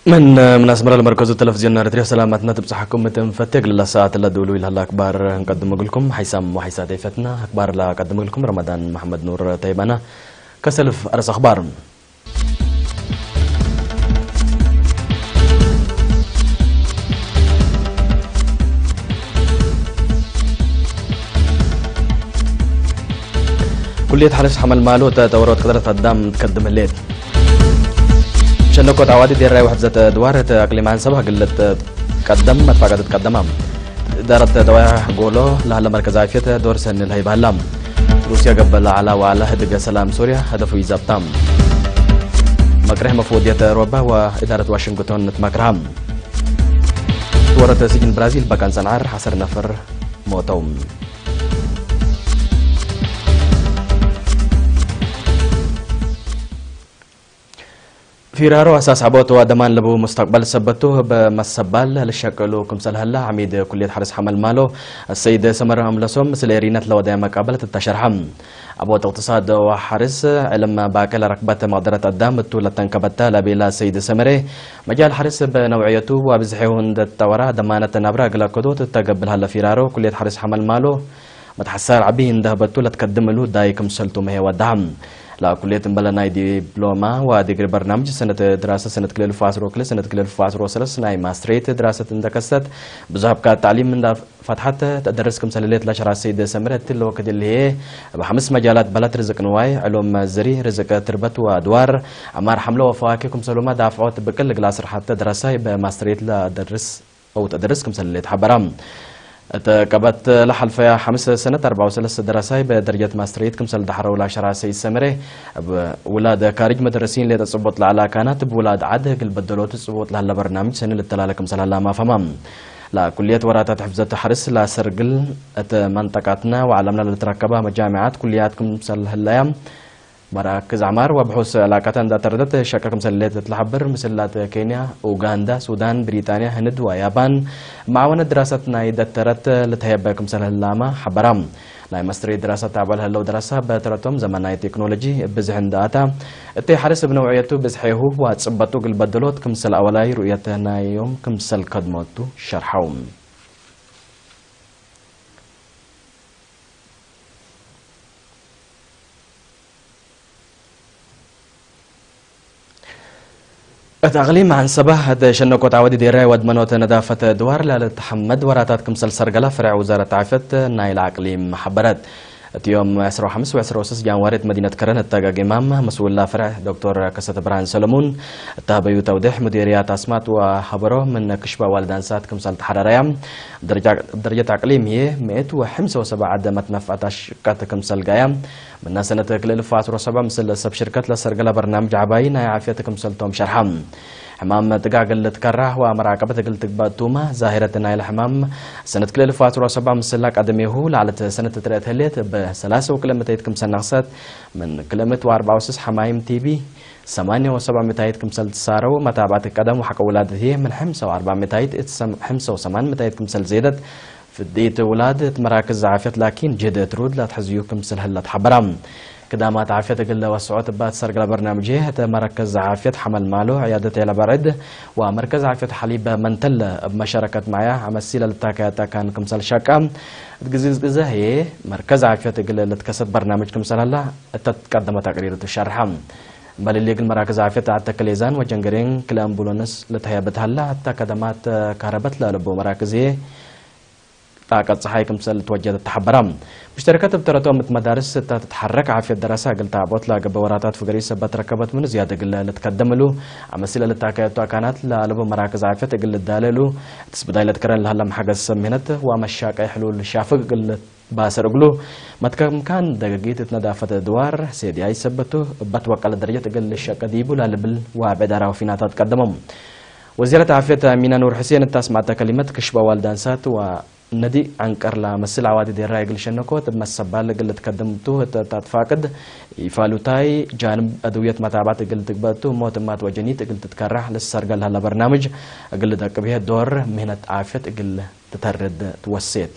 من أسمر المركز التلفزيون نارتريا سلامتنا تبصحكم متنفتق للساعات اللي دولوا لها الأخبار نقدم لكم حيسام وحيسات فتنا أخبار لا قدم لكم رمضان محمد نور تيبانا كسلف أرس أخبار كلية حرس حمل مالو تورط قدرة الدم تقدم الليل شنكو تعوادي دير راي واحد ذات دوار اقليم عن سبها قلت تقدم ما تفاقد تقدمها دارت دوايا قولو لهلا مركز عافية دور سن الهيبة هلام روسيا قبل على وعلى هدق سلام سوريا هدفه يزابطام مكره مفوضية أوروبا وإدارة واشنطن تمكرهم دورة سجن برازيل بكان سنعر حصر نفر موتوم فيرارو أساس عبوت ودمان لبو مستقبل سبته بمسبال للشكلو كمسل هلا عميد كلية حرس حمل مالو السيد سمر أملسوم مثل رينات لو دايما قابلة التشرحم عبوت اقتصاد وحرس علم باكل ركبة مقدرة الدام التولة تنكبتا لبيلا السيد سمري مجال حرس بنوعيته وبزحيهن التورا دمانة نبرا قلاكدو تتقبل هلا فيرارو كلية حرس حمل مالو متحسار عبين ده بتولة تقدم له داي كمسلتو مهي ودعم لا كلية مبلغ دبلومة وديجري برنامج سنة دراسة سنة كليل فاسرو كل سنة كليل فاسرو سلس ناي ماستريت دراسة اندكست بزهب كتعليم من فتحت تدرس كم سلالات لشرع السيد سمرة تلو كده اللي هي بخمس مجالات بلد رزق نواي علوم زري رزق تربت وادوار عمار حمله وفواكه كم سلوما دافعات بكل جلاسر حتى دراسة بماستريت لدرس أو تدرس كم سلالات حبرام تقبت لحل فيها 5 سنة 34 دراسة بدرجة ماستريت كمسل دحر ولا شرع سيد سمري ولاد كارج مدرسين اللي تصبط على كانت بولاد عده قل بدلوت تصبط لها برنامج سنة للتلالة كمسل هلا ما فمام لا كلية وراتات حفظة حرس لا سرقل منطقتنا وعلمنا اللي تركبها مجامعات كليات كمسل هلا مراكز عمار وبحوث علاقات عندها تردت شكل مسلات تلحبر مسلات كينيا اوغندا السودان بريطانيا هند ويابان معاونة دراسة نايدة ترت لتهيبكم سنة اللامة حبرام لاي مستري دراسة تعبال هلو دراسة بترتم زمناي تكنولوجي بزهن داتا اتي حرس بنوعيته بزحيه وتصبطو قلبدلوت كمسل اولاي رؤيتنا يوم كمسل قدموتو شرحوم التغليم عن صباح هذا شنكو تعودي ديراي ودمنوت نظافة دوار لتحمد وراتات كمسل سرقلة فرع وزارة عافية نايل عقليم محبرات يوم 25 و26 جانوري مدينة كرن التاقا إمام مسؤول فرع دكتور كسة برهان سلمون تابعوا توضيح مديريات أسمات وخبره من كشبة والدانسات كمسل تحراريا درجة عقليم هي 175 عدة متنفعة شركات كمسل قايم من سنة كليل فاترو 7 مثل سب شركات لسرقلة برنامج عباين عافية كمسل توم شرحم حمام تقع قلت كره ومراقبة قلت باتوما ظاهرة نايل حمام سنة كليل فاترو 7 مسلاك أدميه لعلى سنة تريت هليت بثلاثة وكلمة كم سنة من كلمة و64 حمايم تي بي 8 و700 كمسل تسارو متابعة قدم وحق ولادته من 5 و400 5 و800 كمسل زيدت في الديت ولادة مراكز عافية لكن جد ترود لا تحزيو كمسل هلا تحبرام قدامات عافية قل وسعوت بات سرقل برنامجه مركز عافية حمل مالو عيادة إلى برد ومركز عافية حليب منتل بمشاركة معايا عمسيلة للتاكاتا كان كمسل شاكا تقزيز هي مركز عافية قل لتكسد برنامج كمسل هلا تتقدم تقرير الشرح بل اللي قل مراكز عافية عدتا كليزان وجنجرين كل أمبولونس لتهيبت هلا حتى قدامات كهربت للبو مراكزيه طاقة صحيح كمسل توجد التحبرام مشتركات بترتوم مدارس تتحرك عافية الدراسة قلت عبوت لا قبوراتات فقريسة بتركبت من زيادة قل لتقدم له عمسيلة للتاكيات كانت لألبو مراكز عافية قل الدالة تسبداي لتكرن لهلا محاقة السمينة ومشاك أي حلول شافق قل باسر قلو متكم دقيقة تندافة دوار سيدي أي سبته بتوقع لدرجة قل الشاك ديبو لالبل وعبدارة وفينا تتقدمهم وزيرة عافية مينا نور حسين التاسمع كلمات كشبة والدانسات ندي عنكر لا مسل عوادي دي رايق لشنكو تمسبال قلت قدمتو تتفاقد يفالوتاي جانب ادويه متابعه قلت تقبتو موتمات وجنيت قلت تكرح للسرقل هلا برنامج قلت اكبيه دور مهنه عافيه قل تترد توسيت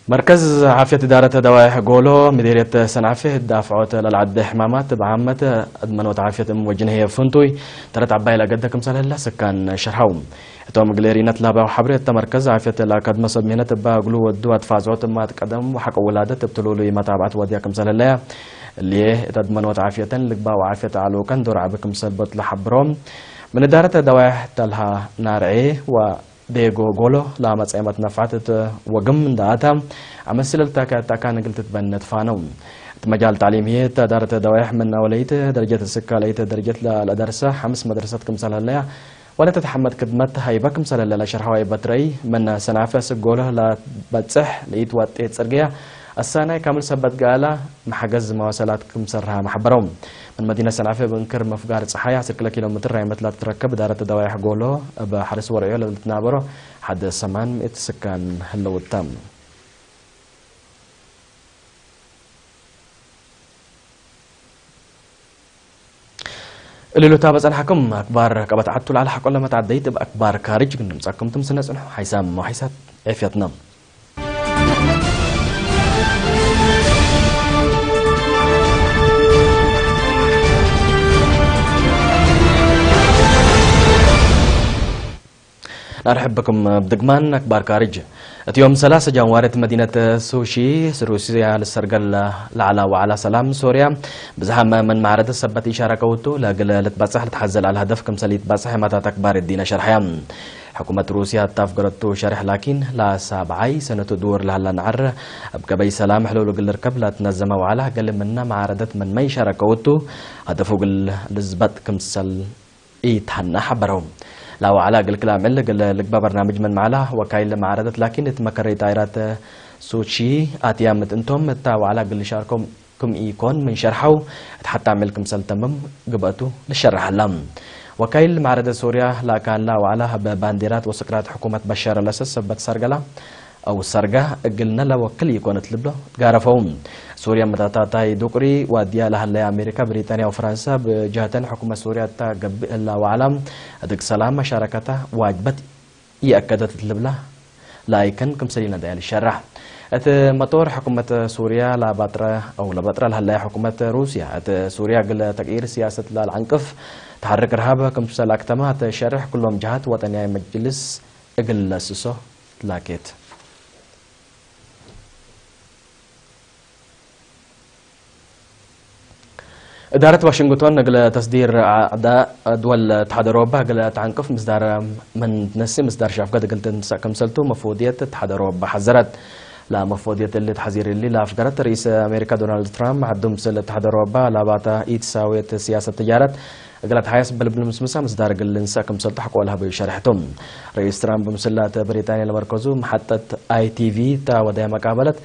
مركز عافية إدارة دوائح قولو مديرية سنعفه دافعوت للعد حمامات بعامة أدمنوت عافية موجنة فنتوي ترت عباي لقدكم سهل الله سكان شرحوم توم قليرينت لابا وحبرية مركز عافية الأكاد مصب مهنة تبا قلو ودوات فازوت ما تقدم وحق ولادة تبتلولي متابعة وديكم سهل الله اللي تدمنوت عافية لقبا وعافية علو كان دور عبكم سلبت لحبروم من إدارة دوائح تلها نارعي و ديغو غولو لا مصيمت نفعت وقم داتا امثل تاكا نقلت بنت فانو مجال تعليم هي دارت دوائح من اوليت درجه السكه ليت درجه الدرسه خمس مدرسات كمثال لها ولا تتحمد خدمت هيبه كمثال لها شرحوا بتري من سنافس غولو لا بتصح ليت وطيت صرغيا السنه كامل سبت قالا محجز مواصلات كمسرها محبرهم من مدينة سنعفة بنكر مفقار صحيح 10 كيلومتر راي مثل تركب دارة دوائح قولو بحرس ورعيو للتنابرو حد 800 سكان هلو التام اللي لو تابز الحكم أكبر كبت عدتو على حق لما تعديت بأكبر كارج نمسكم تمسنا سنحو حيسام وحيسات عفيتنا أرحب بكم بدقمان أكبر كارج يوم 3 جانواري مدينة سوشي روسيا للسرقل لعلا وعلى سلام سوريا بزحام من معرض السبت إشارة كوتو لاقل لتبصح لتحزل على الهدف كم سليت بصح متى تكبر الدين شرحيا حكومة روسيا تفقرتو شرح لكن لا سابعي سنة دور لهلا نعر بقبي سلام حلول قل ركب لا تنزم وعلا قل منا معرضت من ما إشارة كوتو هدفو قل لزبط كم سل إيتحنا حبرهم لا وعلى قل كلام إلا قل لقبا برنامج من معلا وكايل معارضت لكن تمكري تايرات سوتشي آتيامت انتم تا وعلى قل شاركم كم إيكون من شرحو حتى عملكم سلتمم قبأتو للشرح اللام وكايل معارضة سوريا لا كان لا وعلى ببانديرات وسكرات حكومة بشار الأساس سبت سرقلا أو سرقة قلنا لا وكل يكون تلبلو تقارفهم سوريا متاتاي دوكري وديا لها اللي أمريكا بريطانيا وفرنسا بجهتين حكومة سوريا تقب الله وعلم أدق سلام مشاركته واجبت يأكدت تلبلا لا يكن كم سلينا ديال الشرح ات مطور حكومة سوريا لا بطرة أو لا بطرة لها حكومة روسيا ات سوريا قل تغيير سياسة لا العنقف تحرك رهابة كم سلاكتمات شرح كلهم جهات وطنية مجلس اقل سسو لاكيت إدارة واشنطن قل تصدير أعداء دول اتحاد أوروبا قل تعنقف مصدر من نسي مصدر شاف قد قلت كم سلتو مفوضية اتحاد أوروبا حذرت لا مفوضية اللي تحذير اللي لا أفقرت رئيس أمريكا دونالد ترامب عدم سل اتحاد أوروبا لا باتا إيد ساوية سياسة تجارة قلت حياس بالمسمسة مصدر قل نسا كم سلتو حقوا لها بشرحتهم رئيس ترامب مسلات بريطانيا لمركزو محطة ITV تا ودايا مقابلت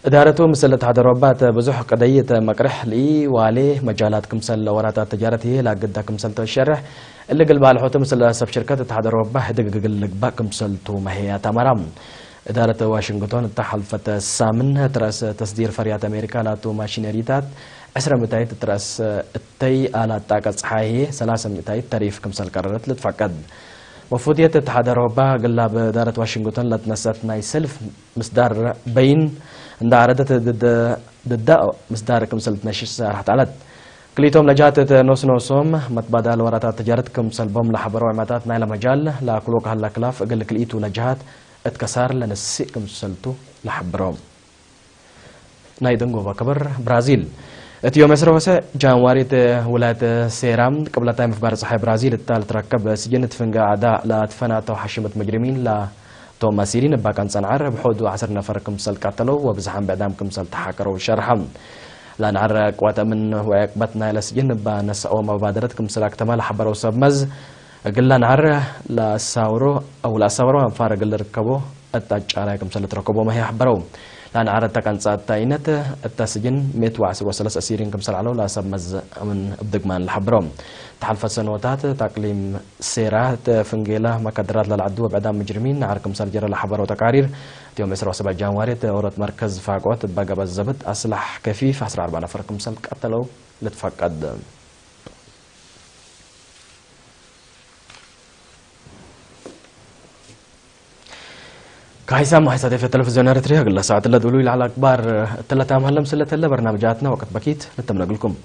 إدارته مثل اتحاد أوروبا بزح قضية مقرح لي وعليه مجالات كمسل ورات تجارته لا قد كمسل الشرح اللي قلب على حوته مثل سب شركات اتحاد أوروبا هدق قلق با كمسل تو ما هي تمرام إدارة واشنطن تحلفت السامن ترأس تصدير فريات أمريكا لا تو ماشينريتات 10 ترأس التي على طاقة صحية 300 تاريف كمسل قررت لتفقد مفوضية اتحاد أوروبا قلب إدارة واشنطن لتنسات ناي سلف مصدر بين عند عرضت ضد مصدر كمسل 12 ساعة تعلت كليتهم لجات نوسوم متبادل ورات تجارتكم سلبهم لحبروا عماتات نايل مجال لا كلوك هلا كلاف قال لك لقيتوا لجات اتكسر لنسيكم سلتو لحبرهم نايدنغو بكبر برازيل اتيوم اسروسه جانواري ولاية سيرام قبل تايم في بارس صحي برازيل التال تركب سجنت فنقا عداء لا تفناتو حشمة مجرمين لا توما سيرين باكان صنعر بحدود 10 نفر كمسل قتلوا وبزحام بعدام كمسل تحاكروا شرحم لا نعرق قوات من وعقبتنا لسجن بنسأو مبادرة كمسل اكتمال حبروا سبمز قلنا نعر لا ساورو أو لا ساورو انفارق اللي ركبوا التاج على كمسل تركبوا ما هي حبروا لا نعرق تكن ساعة تاينت التسجن 113 أسيرين كمسل علو لا سبمز من بدقمان الحبروا تحلف سنوات تقليم سيرات فنجيلا مقدرات للعدو بعدام مجرمين عركم سرجر لحبر وتقارير يوم 7 جانواري أورت مركز فاقوات بقى بالزبط أسلح كفيف 14 نفر كمسل قتلوا لتفقد كهيسام وحيساتي في التلفزيون الاريتري قلنا ساعة اللي دولوا على اخبار الثلاثة مهلم سلة برنامجاتنا وقت بكيت نتمنى لكم